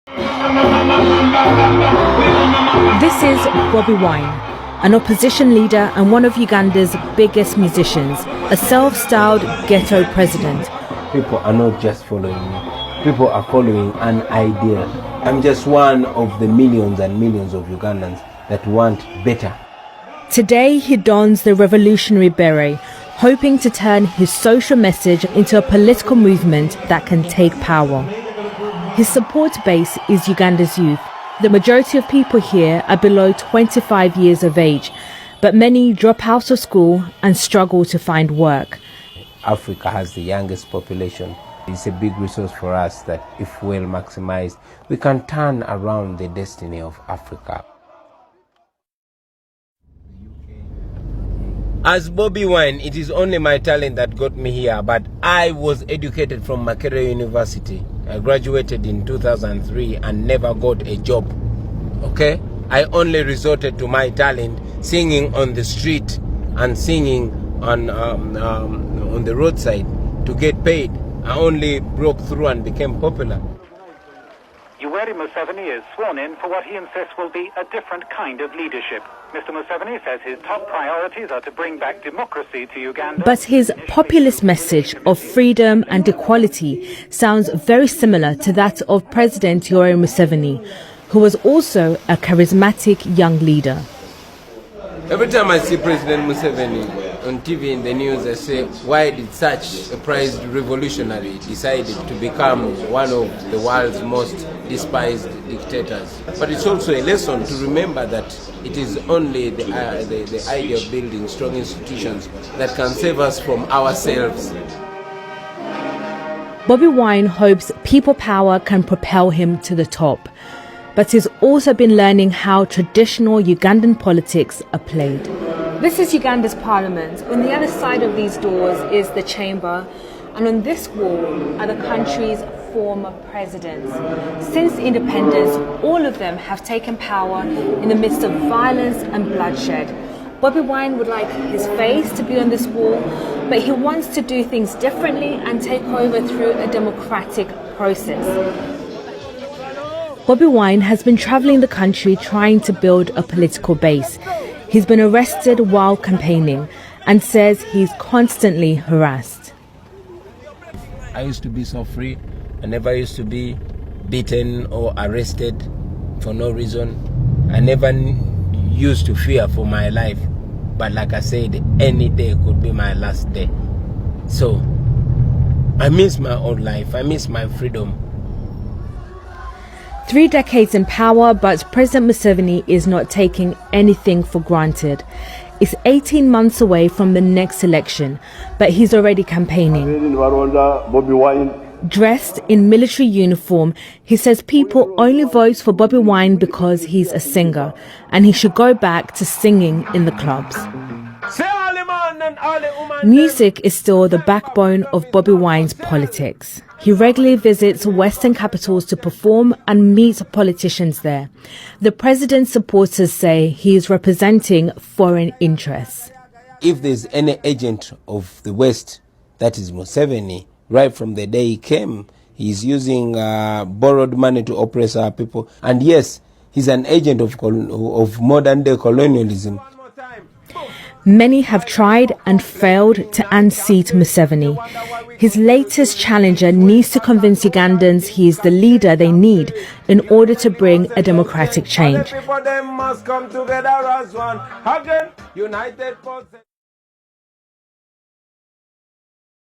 This is Bobi Wine, an opposition leader and one of Uganda's biggest musicians, a self-styled ghetto president. People are not just following me, people are following an idea. I'm just one of the millions and millions of Ugandans that want better. Today he dons the revolutionary beret, hoping to turn his social message into a political movement that can take power. His support base is Uganda's youth. The majority of people here are below 25 years of age, but many drop out of school and struggle to find work. Africa has the youngest population. It's a big resource for us that, if well maximized, we can turn around the destiny of Africa. As Bobi Wine, it is only my talent that got me here, but I was educated from Makerere University. I graduated in 2003 and never got a job. Okay? I only resorted to my talent singing on the street and singing on the roadside to get paid. I only broke through and became popular. Yoweri Museveni is sworn in for what he insists will be a different kind of leadership. Mr. Museveni says his top priorities are to bring back democracy to Uganda. But his populist message of freedom and equality sounds very similar to that of President Yoweri Museveni, who was also a charismatic young leader. Every time I see President Museveni on TV in the news, I say, why did such a prized revolutionary decide to become one of the world's most despised dictators? But it's also a lesson to remember that it is only the idea of building strong institutions that can save us from ourselves. Bobi Wine hopes people power can propel him to the top, but he's also been learning how traditional Ugandan politics are played. This is Uganda's parliament. On the other side of these doors is the chamber, and on this wall are the country's former presidents. Since independence, all of them have taken power in the midst of violence and bloodshed. Bobi Wine would like his face to be on this wall, but he wants to do things differently and take over through a democratic process. Bobi Wine has been travelling the country trying to build a political base. He's been arrested while campaigning and says he's constantly harassed. I used to be so free. I never used to be beaten or arrested for no reason. I never used to fear for my life. But like I said, any day could be my last day. So I miss my old life. I miss my freedom. 3 decades in power, but President Museveni is not taking anything for granted. It's 18 months away from the next election, but he's already campaigning. Dressed in military uniform, he says people only vote for Bobi Wine because he's a singer, and he should go back to singing in the clubs. Music is still the backbone of Bobi Wine's politics. He regularly visits Western capitals to perform and meet politicians there. The president's supporters say he is representing foreign interests. If there's any agent of the West, that is Museveni. Right from the day he came, he's using borrowed money to oppress our people. And yes, he's an agent of modern-day colonialism. Many have tried and failed to unseat Museveni. His latest challenger needs to convince Ugandans he is the leader they need in order to bring a democratic change.